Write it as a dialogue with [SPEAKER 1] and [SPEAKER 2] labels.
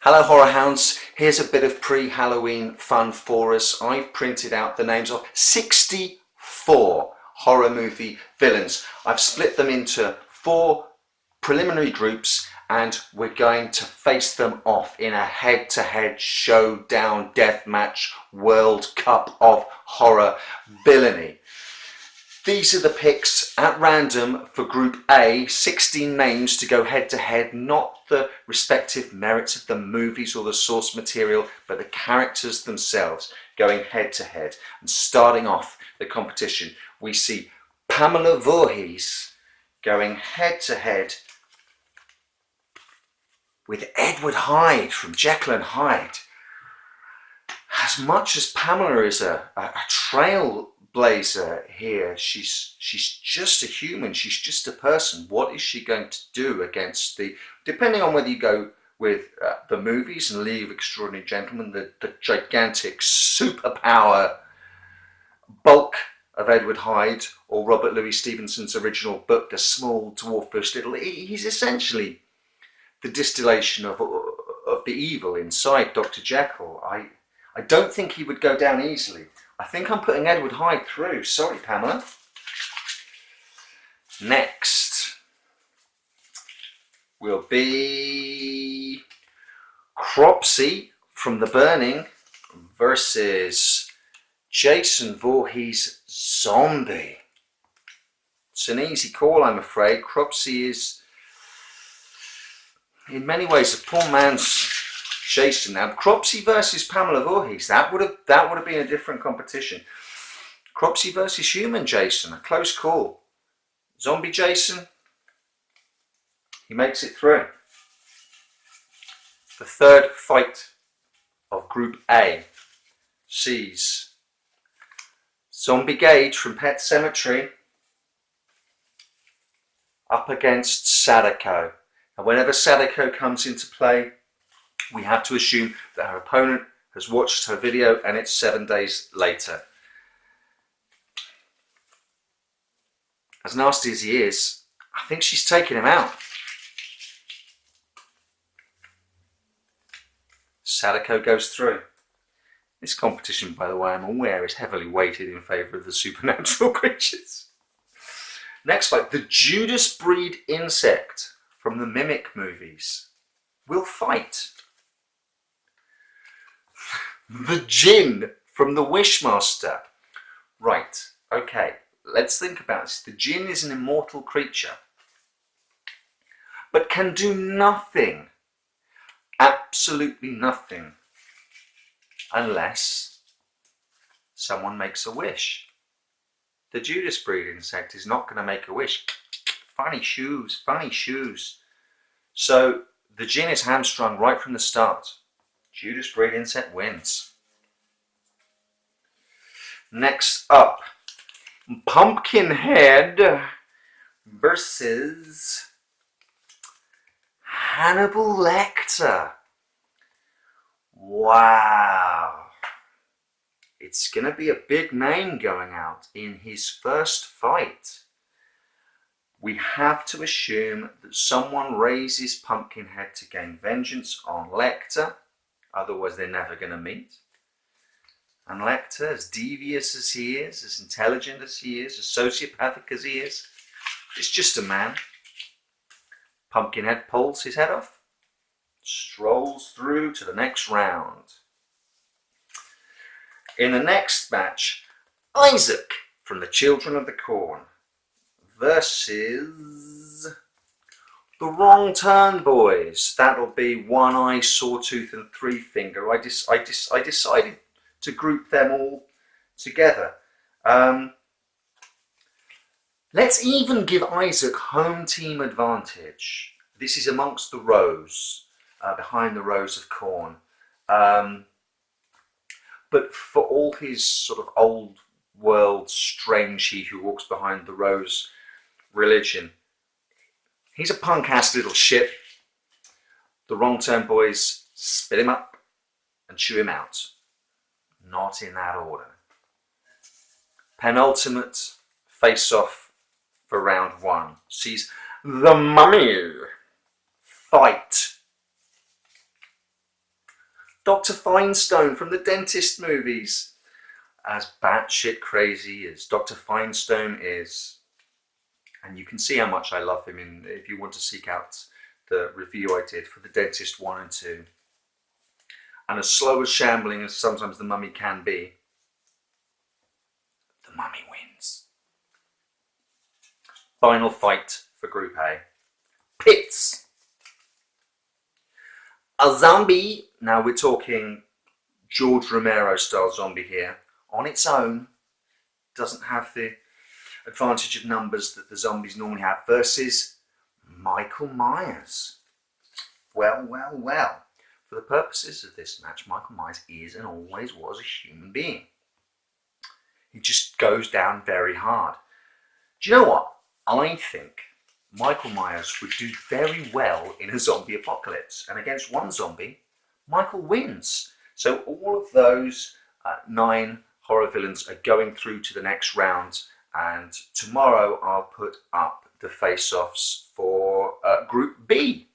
[SPEAKER 1] Hello Horror Hounds, here's a bit of pre-Halloween fun for us. I've printed out the names of 64 horror movie villains. I've split them into 4 preliminary groups and we're going to face them off in a head-to-head showdown deathmatch World Cup of Horror Villainy. These are the picks at random for Group A, 16 names to go head to head, not the respective merits of the movies or the source material, but the characters themselves going head to head. And starting off the competition, we see Pamela Voorhees going head to head with Edward Hyde from Jekyll and Hyde. As much as Pamela is a trailblazer here, she's just a human, she's just a person. What is she going to do against depending on whether you go with the movies and League of Extraordinary Gentlemen, the gigantic superpower bulk of Edward Hyde, or Robert Louis Stevenson's original book, The Small Dwarfish Little. He's essentially the distillation of the evil inside Dr. Jekyll. I don't think he would go down easily. I think I'm putting Edward Hyde through. Sorry, Pamela. Next will be Cropsey from The Burning versus Jason Voorhees Zombie. It's an easy call, I'm afraid. Cropsey is in many ways a poor man's Jason. Now, Cropsey versus Pamela Voorhees, that would have been a different competition. Cropsey versus human Jason, a close call. Zombie Jason, he makes it through. The third fight of Group A sees Zombie Gage from Pet Sematary up against Sadako. And whenever Sadako comes into play, we have to assume that her opponent has watched her video and it's 7 days later. As nasty as he is, I think she's taken him out. Sadako goes through. This competition, by the way, I'm aware, is heavily weighted in favour of the supernatural creatures. Next fight, the Judas breed insect from the Mimic movies will fight the Djinn from the Wishmaster. Right, okay, let's think about this. The Djinn is an immortal creature, but can do nothing, absolutely nothing, unless someone makes a wish. The Judas breed insect is not going to make a wish. Funny shoes, funny shoes. So the Djinn is hamstrung right from the start. Judas breed insect wins. Next up, Pumpkinhead versus Hannibal Lecter. Wow. It's going to be a big name going out in his first fight. We have to assume that someone raises Pumpkinhead to gain vengeance on Lecter. Otherwise, they're never going to meet. And Lecter, as devious as he is, as intelligent as he is, as sociopathic as he is just a man. Pumpkinhead pulls his head off, strolls through to the next round. In the next match, Isaac from the Children of the Corn versus the Wrong Turn Boys. That'll be One Eye, Sawtooth and Three Finger. I decided to group them all together. Let's even give Isaac home team advantage. This is amongst the rows, behind the rows of corn. But for all his sort of old world strange he who walks behind the rows religion, he's a punk ass little shit. The Wrong Turn Boys spit him up and chew him out. Not in that order. Penultimate face-off for round 1 sees the Mummy fight Dr. Finestone from the dentist movies. As batshit crazy as Dr. Finestone is, and you can see how much I love him if you want to seek out the review I did for The Dentist 1 and 2. And as slow as shambling as sometimes the mummy can be, the mummy wins. Final fight for Group A. Pits. A zombie, now we're talking George Romero style zombie here, on its own, doesn't have the advantage of numbers that the zombies normally have, versus Michael Myers. Well, well, well. For the purposes of this match, Michael Myers is and always was a human being. He just goes down very hard. Do you know what? I think Michael Myers would do very well in a zombie apocalypse. And against one zombie, Michael wins. So all of those 9 horror villains are going through to the next round. And tomorrow I'll put up the face-offs for Group B.